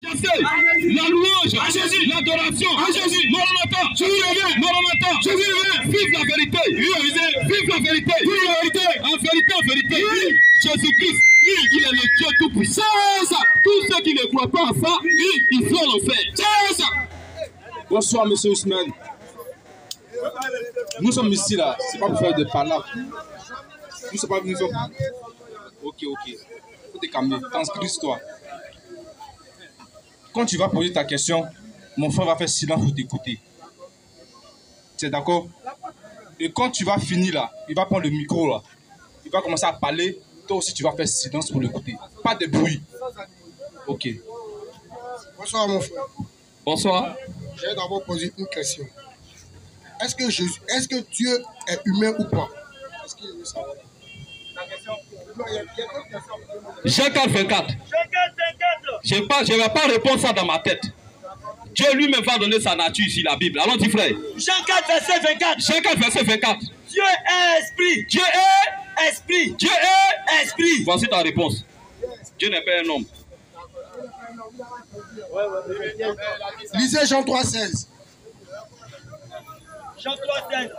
La louange à Jésus, l'adoration à Jésus, Maranatha, Jésus revient, Maranatha, Jésus revient, vive la vérité, vive la vérité, en vérité, Jésus-Christ, il est le Dieu tout-puissant. Tous ceux qui ne croient pas en ça, ils sont l'enfer. Bonsoir, monsieur Ousmane. Nous sommes ici là, c'est pas pour faire des palabres. Nous ne sommes pas venus faire. Ok. Faut te calmer, t'inscris-toi. Quand tu vas poser ta question, mon frère va faire silence pour t'écouter. Tu es d'accord? Et quand tu vas finir là, il va prendre le micro là. Il va commencer à parler. Toi aussi, tu vas faire silence pour l'écouter. Pas de bruit. Ok. Bonsoir, mon frère. Bonsoir. J'ai d'abord posé une question. Est-ce que Dieu est humain ou pas? Est-ce qu'il veut savoir? Jean 4, 24. Je ne vais pas répondre ça dans ma tête. Dieu lui-même va donner sa nature ici, la Bible. Allons-y, frère. Jean 4, verset 24. Jean 4, verset 24. Dieu est esprit. Dieu est esprit. Dieu est esprit. Voici ta réponse. Dieu n'est pas un homme. Lisez Jean 3, 16. Jean 3, 16.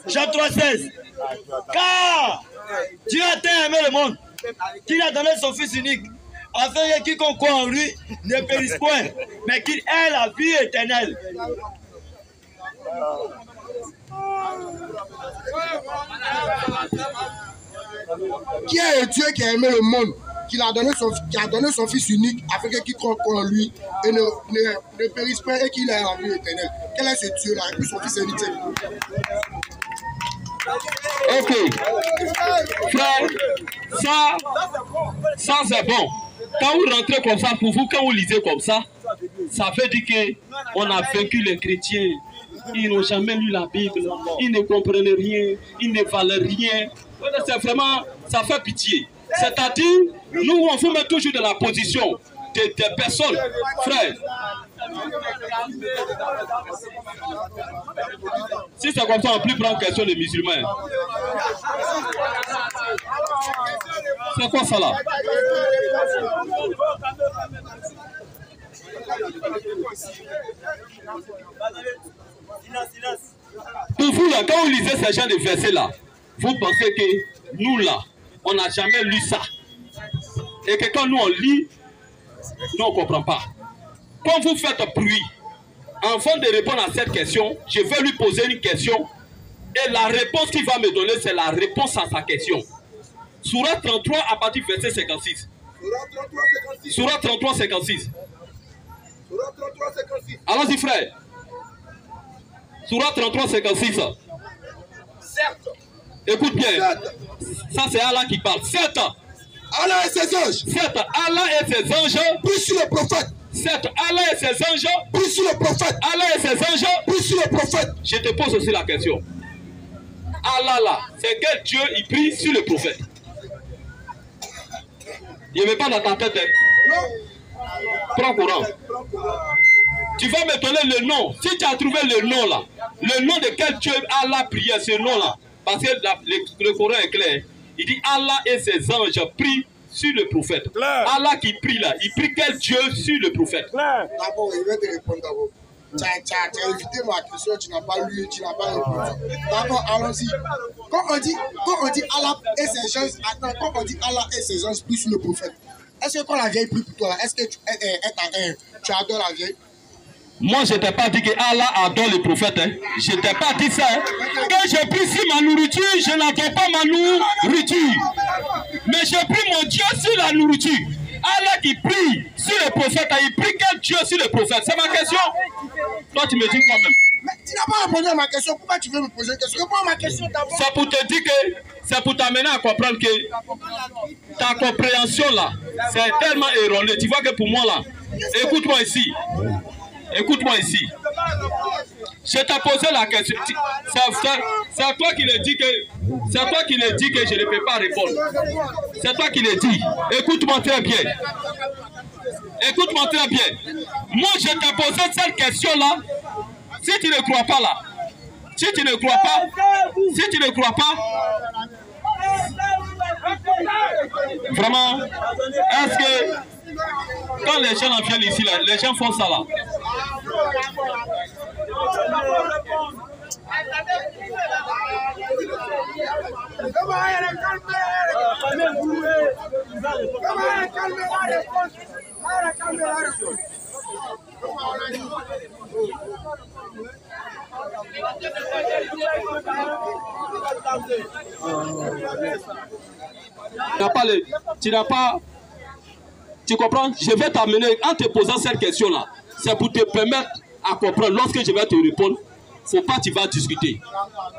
Jean 3, 16. Car Dieu a tant aimé le monde qu'il a donné son Fils unique, afin que quiconque croit en lui ne périsse point, mais qu'il ait la vie éternelle. Qui est le Dieu qui a aimé le monde, qui a donné son Fils unique, afin que quiconque croit en lui et ne périsse point et qu'il ait la vie éternelle? Quel est ce Dieu-là? Et puis son Fils unique, c'est lui. Ok. Frère, ça c'est bon. Quand vous rentrez comme ça, pour vous, quand vous lisez comme ça fait dire qu'on a vaincu les chrétiens. Ils n'ont jamais lu la Bible, ils ne comprenaient rien, ils ne valaient rien. C'est vraiment, ça fait pitié. C'est-à-dire, nous, on vous met toujours dans la position des personnes, frères. Si c'est comme ça, on ne peut plus prendre question des musulmans. C'est quoi ça là? Pour vous là, quand vous lisez ces genre de versets là, vous pensez que nous là, on n'a jamais lu ça. Et que quand nous on lit, nous on ne comprend pas. Quand vous faites bruit, avant de répondre à cette question, je vais lui poser une question. Et la réponse qu'il va me donner, c'est la réponse à sa question. Sourate 33 à partir du verset 56. Sourate 33, 56. Allons-y frère. Sourate 33, 56. Certes. Écoute bien. Ça c'est Allah qui parle. Certes. Allah et ses anges. Certes, Allah et ses anges. Plus sur le prophète. Certes, Allah et ses anges. Plus sur le prophète. Allah et ses anges. Plus sur le prophète. Je te pose aussi la question. Allah là, c'est quel Dieu il prie sur le prophète? Il ne met pas dans ta tête. Hein? Non. Prends courant. Tu vas me donner le nom. Si tu as trouvé le nom là, le nom de quel Dieu Allah priait ce nom là. Parce que le Coran est clair. Il dit Allah et ses anges prient sur le prophète. Claire. Allah qui prie là, il prie quel Dieu sur le prophète? D'abord, il va te répondre d'abord. Tu as évité ma question, tu n'as pas lu, tu n'as pas répondu. D'accord, allons-y. Quand on dit Allah et ses anges, quand on dit Allah et ses anges prient sur le prophète, est-ce que quand la vieille prie pour toi, est-ce que tu adores la vieille? Moi, je ne t'ai pas dit que Allah adore le prophète. Hein. Je ne t'ai pas dit ça. Hein. Quand je prie sur ma nourriture, je n'adore pas ma nourriture. Mais je prie mon Dieu sur la nourriture. Allah qui prie sur le prophète, il prie quel Dieu sur le prophète? C'est ma question. Toi, tu me dis quoi même? Mais tu n'as pas répondu à ma question. Pourquoi tu veux me poser une question? Réponds à ma question d'abord. C'est pour te dire que, c'est pour t'amener à comprendre que ta compréhension là, c'est tellement erroné. Tu vois que pour moi là, écoute-moi ici. Écoute-moi ici. Je t'ai posé la question. C'est toi qui le dis que je ne peux pas répondre. C'est toi qui le dis. Écoute-moi très bien. Écoute-moi très bien. Moi, je t'ai posé cette question-là. Si tu ne crois pas là, si tu ne crois pas, Vraiment, est-ce que quand les gens viennent ici, là, les gens font ça là? Tu comprends? Je vais t'amener, en te posant cette question-là, c'est pour te permettre à comprendre. Lorsque je vais te répondre, faut pas tu vas discuter.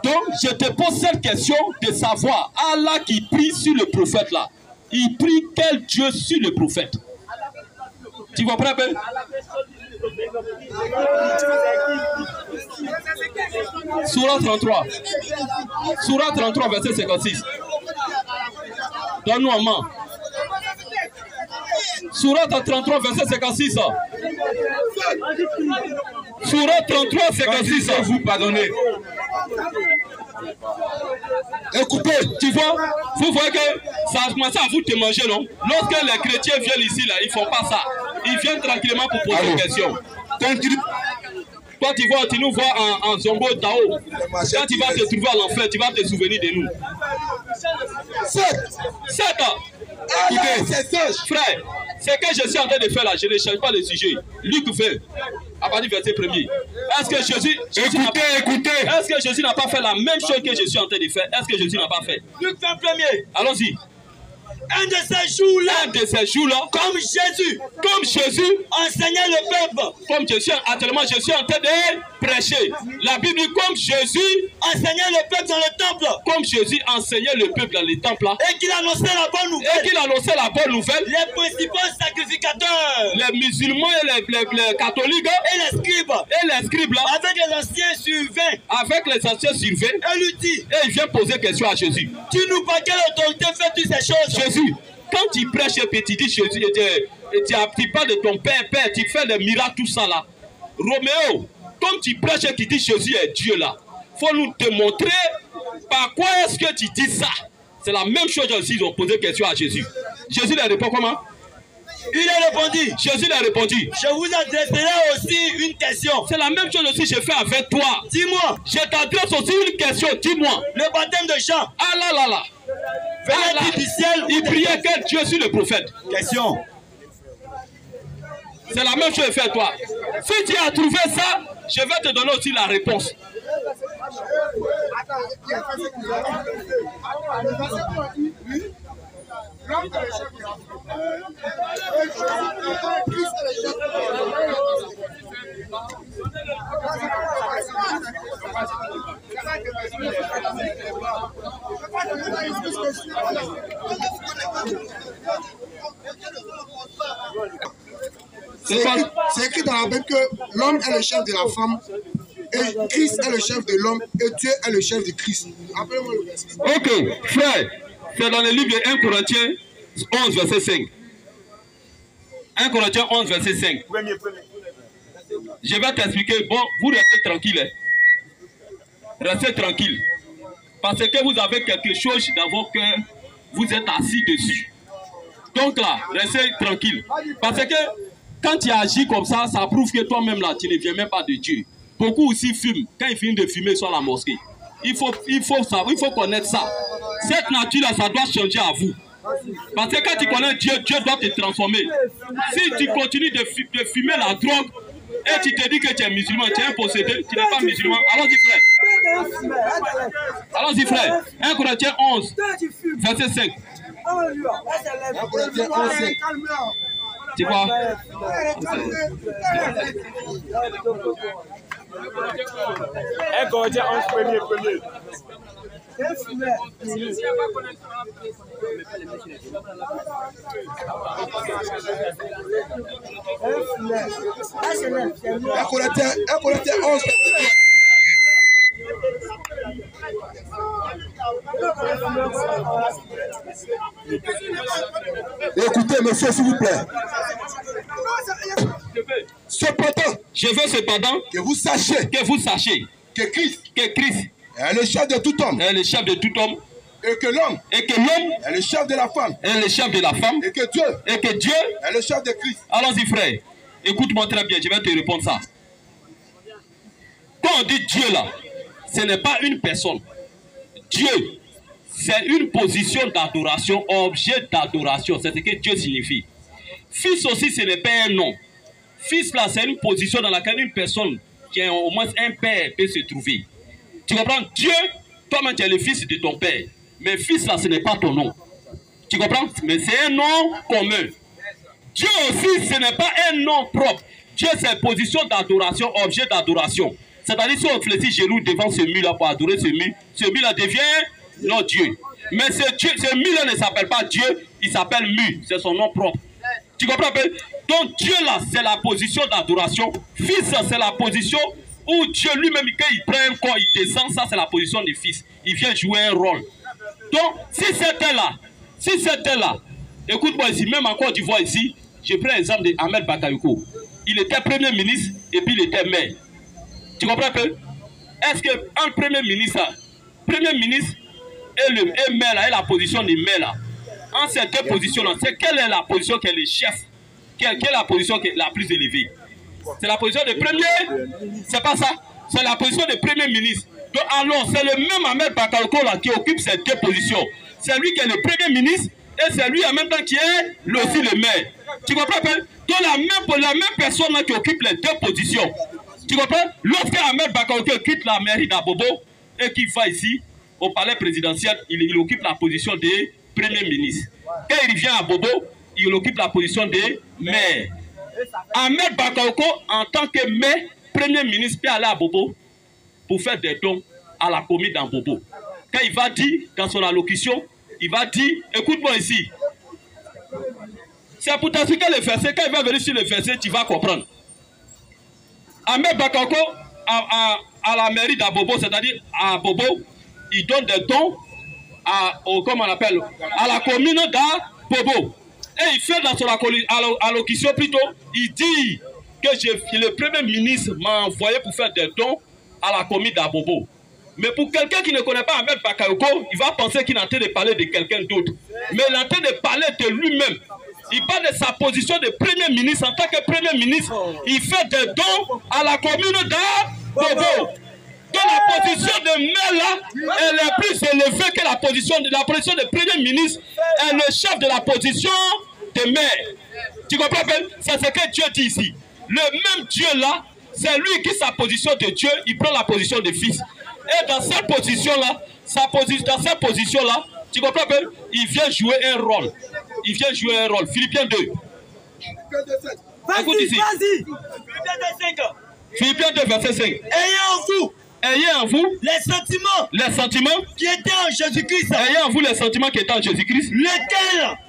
Donc, je te pose cette question de savoir, Allah qui prie sur le prophète là, il prie quel Dieu sur le prophète? Tu comprends bien? Surah 33. Surah 33, verset 56. Donne-nous un main. Surah 33, verset 56. Surah 33, 56. Vous pardonnez. Écoutez, tu vois, vous voyez que ça a commencé à vous te manger, non? Lorsque les chrétiens viennent ici, là, ils ne font pas ça. Ils viennent tranquillement pour poser des questions. Toi, tu nous vois en Zongo Tao. Quand tu vas te trouver à l'enfer, tu vas te souvenir de nous. 7 ans. Écoutez, frère, ce que je suis en train de faire là, je ne change pas le sujet. Luc 20, à partir du verset 1er. Est-ce que Jésus est-ce que Jésus n'a pas fait la même chose que je suis en train de faire? Est-ce que Jésus n'a pas fait? Luc 20 1er. Allons-y. Un de ces jours-là, comme Jésus enseignait le peuple, comme je suis actuellement, je suis en train de prêcher. La Bible dit comme Jésus enseignait le peuple dans le temple, comme Jésus enseignait le peuple dans le temple, et qu'il annonçait la bonne nouvelle, les principaux sacrificateurs, les musulmans et les catholiques et les scribes là, avec les anciens surveillants, et lui dit, et il vient poser question à Jésus. Dis-nous par quelle autorité fais-tu ces choses? Jésus, quand tu prêches et tu dis Jésus, et tu parles de ton père, tu fais des miracles, tout ça là. Roméo, comme tu prêches et tu dis Jésus est Dieu là, faut nous te montrer par quoi est-ce que tu dis ça. C'est la même chose aussi, ils ont posé question à Jésus. Jésus leur répond comment? Il a répondu. Jésus leur a répondu. Je vous adresserai aussi une question. C'est la même chose aussi je fais avec toi. Dis-moi. Je t'adresse aussi une question. Dis-moi. Le baptême de Jean. Ah là là là. Venait du ciel. Il priait quel Dieu sur le prophète? Question. C'est la même chose que je fais avec toi. Si tu as trouvé ça, je vais te donner aussi la réponse. C'est écrit dans la Bible que l'homme est le chef de la femme et Christ est le chef de l'homme et Dieu est le chef de Christ. Rappelez-moi le verset. Ok, frère, c'est dans le livre de 1 Corinthiens 11, verset 5. 1 Corinthiens 11, verset 5. Je vais t'expliquer. Bon, vous restez tranquille. Hein. Restez tranquille. Parce que vous avez quelque chose dans votre cœur, vous êtes assis dessus. Donc là, restez tranquille. Parce que quand tu agis comme ça, ça prouve que toi-même là, tu ne viens même pas de Dieu. Beaucoup aussi fument. Quand ils finissent de fumer sur la mosquée, il faut connaître ça. Cette nature-là, ça doit changer à vous. Parce que quand tu connais Dieu, Dieu doit te transformer. Si tu continues de fumer la drogue et tu te dis que tu es musulman, tu es un possédé, tu n'es pas musulman, allons-y frère. Allons-y frère. 1 Corinthiens 11, verset 5. 1 Corinthiens 11, 5. Tu vois? 1 Corinthiens 11, premier. Un Corinthiens 11. Écoutez, monsieur, s'il vous plaît. Je veux cependant que vous sachiez que Christ est le chef de tout homme. Est le chef de tout homme. Et que l'homme est le chef de la femme. est le chef de la femme. Et que Dieu est le chef de Christ. Allons-y, frère. Écoute-moi très bien, je vais te répondre ça. Quand on dit Dieu là, ce n'est pas une personne. Dieu, c'est une position d'adoration, objet d'adoration. C'est ce que Dieu signifie. Fils aussi, ce n'est pas un nom. Fils là, c'est une position dans laquelle une personne qui a au moins un père peut se trouver. Tu comprends? Dieu, toi-même tu es le fils de ton père. Mais fils là, ce n'est pas ton nom. Tu comprends? Mais c'est un nom commun. Dieu aussi, ce n'est pas un nom propre. Dieu, c'est position d'adoration, objet d'adoration. C'est-à-dire, si on fléchit genoux devant ce mur-là pour adorer ce mur-là devient non Dieu. Mais ce mur-là ne s'appelle pas Dieu, il s'appelle mur. C'est son nom propre. Tu comprends? Donc, Dieu là, c'est la position d'adoration. Fils, c'est la position où Dieu lui-même, quand il prend un corps, il descend. Ça, c'est la position du fils. Il vient jouer un rôle. Donc, si c'était là, écoute-moi ici, même en Côte d'Ivoire ici, je prends l'exemple d'Ahmed Bakayoko. Il était premier ministre et puis il était maire. Tu comprends un peu? Est-ce qu'un premier ministre et maire là, et la position du maire là, en ces deux positions-là, quelle est la position qui est le chef? Quelle est la position qui est la plus élevée? C'est la position de premier? C'est pas ça? C'est la position de premier ministre. Donc alors, c'est le même Ahmed Bakayoko là qui occupe ces deux positions. C'est lui qui est le premier ministre et c'est lui en même temps qui est aussi le maire. Tu comprends pas? Donc la même personne là qui occupe les deux positions. Tu comprends? Lorsque Ahmed Bakayoko quitte la mairie d'Abobo et qu'il va ici au palais présidentiel, il occupe la position de premier ministre. Quand il revient à Bobo, il occupe la position de maire. Ahmed Bakayoko, en tant que maire, premier ministre, peut aller à Bobo pour faire des dons à la commune dans Bobo. Quand il va dire, dans son allocution, il va dire, écoute-moi ici. C'est pour t'expliquer le verset. Quand il va venir sur le verset, tu vas comprendre. Ahmed Bakayoko, à la mairie d'Abobo, c'est-à-dire à Bobo, il donne des dons comment on appelle, à la commune d'Abobo. Et il fait dans son allocution plutôt, il dit que le premier ministre m'a envoyé pour faire des dons à la commune d'Abobo. Mais pour quelqu'un qui ne connaît pas Ahmed Bakayoko, il va penser qu'il est en train de parler de quelqu'un d'autre. Mais il est en train de parler de lui-même. Il parle de sa position de premier ministre. En tant que premier ministre, il fait des dons à la commune d'Abobo. Donc la position de maire là, elle est plus élevée que la position de premier ministre est le chef de la position de maire. Tu comprends bien? C'est ce que Dieu dit ici. Le même Dieu là, c'est lui qui sa position de Dieu, il prend la position de fils. Et dans cette position-là, tu comprends bien? Il vient jouer un rôle. Il vient jouer un rôle. Philippiens 2. Écoute ici. Philippiens 2, verset 5. Ayez en vous les sentiments qui étaient en Jésus-Christ. Ayez en vous les sentiments qui étaient en Jésus-Christ.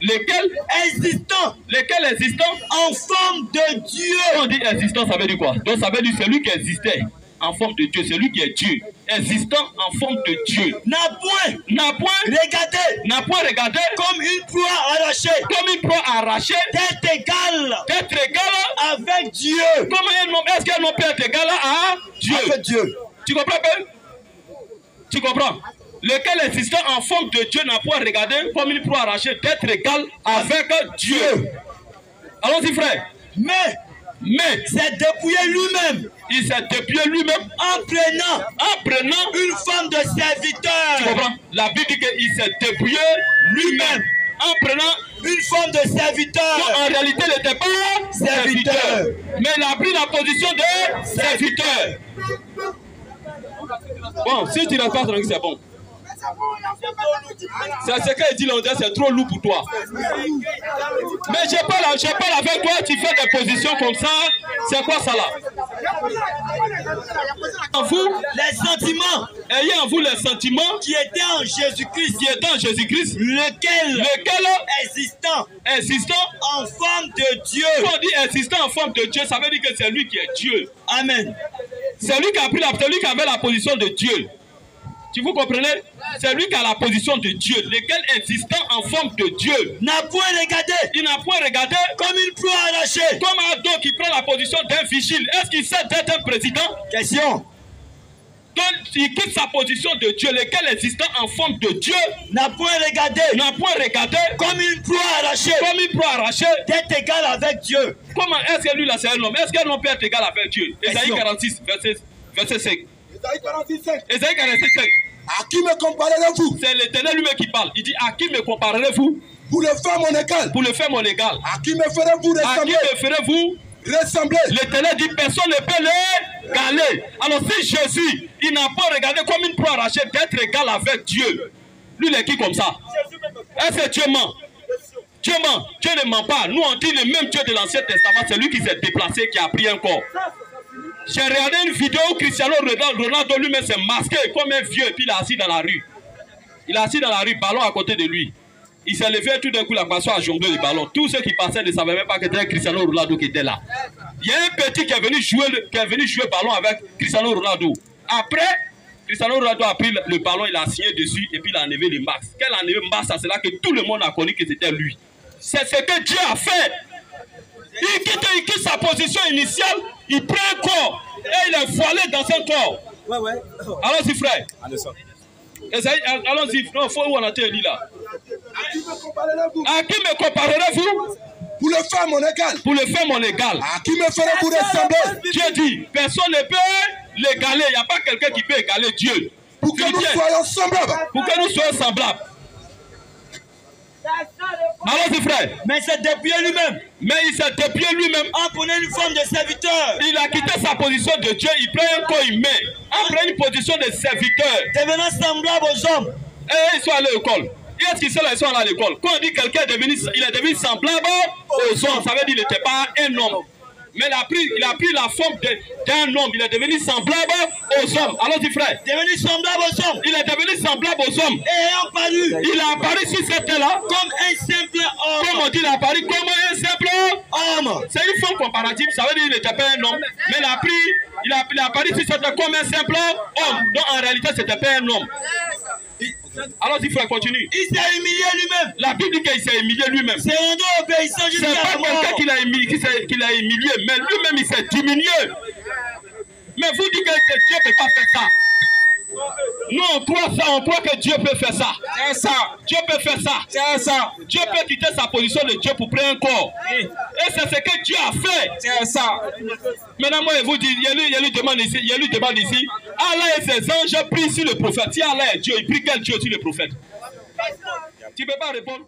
Lesquels existant en forme de Dieu. Quand on dit existant, ça veut dire quoi? Donc ça veut dire celui qui existait en forme de Dieu, celui qui est Dieu, existant en forme de Dieu. N'a point regardé comme une proie arrachée. D'être égal avec Dieu. Est-ce qu'un homme peut être égal à Dieu? Avec Dieu. Tu comprends bien? Tu comprends? Lequel existant en forme de Dieu n'a point regardé comme une proie arrachée d'être égal avec Dieu. Allons-y, frère. Mais s'est dépouillé lui-même. Il s'est dépouillé lui-même en prenant une forme de serviteur. Tu comprends? La Bible dit qu'il s'est dépouillé lui-même en prenant une forme de serviteur. Donc, en réalité, il n'était pas serviteur. Mais il a pris la position de serviteur. Bon, si tu n'as pas tranquille, c'est bon. C'est ce qu'il dit, c'est trop lourd pour toi. Mais je parle avec toi, tu fais des positions comme ça. C'est quoi ça là? En vous, les sentiments. Ayez en vous les sentiments qui étaient en Jésus-Christ. Lequel existant en forme de Dieu. Quand on dit existant en forme de Dieu, ça veut dire que c'est lui qui est Dieu. Amen. C'est lui qui a pris celui qui avait la position de Dieu. Si vous comprenez, c'est lui qui a la position de Dieu, lequel existant en forme de Dieu. N'a point regardé. Il n'a point regardé comme une proie arrachée. Comme un dos qui prend la position d'un vigile. Est-ce qu'il sait d'être un président? Question. Donc, il quitte sa position de Dieu, lequel existant en forme de Dieu, n'a point regardé comme une proie arrachée, d'être égal avec Dieu. Comment est-ce que lui là c'est un homme? Est-ce qu'un homme peut être égal avec Dieu? Ésaïe 46, verset 5. Ésaïe 46, 5. À qui me comparerez-vous? C'est l'Éternel lui-même qui parle. Il dit, à qui me comparerez-vous? Pour le faire mon égal. Pour le faire mon égal. À qui me ferez-vous ressembler? À qui me ferez-vous ressembler? L'Éternel dit, personne ne peut l'égaler. Alors si Jésus, il n'a pas regardé comme une proie arrachée d'être égal avec Dieu, lui il est qui comme ça? Est-ce que Dieu ment? Dieu ment. Dieu ne ment pas. Nous on dit le même Dieu de l'Ancien Testament, c'est lui qui s'est déplacé, qui a pris un corps. J'ai regardé une vidéo où Cristiano Ronaldo lui-même s'est masqué comme un vieux et puis il est assis dans la rue. Il est assis dans la rue, ballon à côté de lui. Il s'est levé tout d'un coup, la poisson a jonglé le ballon. Tous ceux qui passaient ne savaient même pas que c'était Cristiano Ronaldo qui était là. Il y a un petit qui est venu jouer ballon avec Cristiano Ronaldo. Après, Cristiano Ronaldo a pris le ballon, il a signé dessus et puis il a enlevé les marques. Quel a enlevé marques? C'est là que tout le monde a connu que c'était lui. C'est ce que Dieu a fait. Il quitte sa position initiale, il prend un corps et il est voilé dans un corps. Allons-y, frère. Allons-y, non, faut où on a été dit là. À qui me comparerez-vous? Pour le faire mon égal. Pour le faire mon égal. À qui me ferez-vous ressembler? Dieu dit, personne ne peut l'égaler. Il n'y a pas quelqu'un qui peut égaler Dieu. Pour que nous soyons semblables. Pour que nous soyons semblables. Allons-y, frère. Mais c'est depuis lui-même. Mais il s'est déplié lui-même. En prenant une forme de serviteur. Il a quitté sa position de Dieu. Il prend un corps humain. En prenant une position de serviteur. Devenant semblable aux hommes. Et ils sont allés à l'école. Est-ce qu'ils sont allés à l'école? Quand on dit quelqu'un est devenu semblable aux hommes, ça veut dire qu'il n'était pas un homme. Mais il a pris la forme d'un homme. Il est devenu semblable aux hommes. Allons-y, frère. Devenu semblable aux hommes. Il est devenu semblable aux hommes. Et ayant paru. Il a apparu sur cette terre-là. Comme un simple homme. Comme on dit, il a apparu comme un simple homme. C'est une forme comparative. Ça veut dire qu'il n'était pas un homme. Mais il a apparu sur cette terre comme un simple homme. Donc en réalité, ce n'était pas un homme. Alors il faut continuer. Il s'est humilié lui-même. La Bible dit qu'il s'est humilié lui-même. C'est rendu obéissant jusqu'à la mort. C'est pas quelqu'un qui l'a humilié, mais lui-même il s'est diminué. Mais vous dites que Dieu ne peut pas faire ça. Nous on croit ça, on croit que Dieu peut faire ça. C'est ça. Dieu peut faire ça. C'est ça. Dieu peut quitter sa position de Dieu pour prendre un corps. Et c'est ce que Dieu a fait. C'est ça. Maintenant moi je vous dis, il lui demande ici, Allah et ses anges prient sur le prophète. Si Allah est Dieu, il prie quel Dieu sur le prophète? Tu ne peux pas répondre.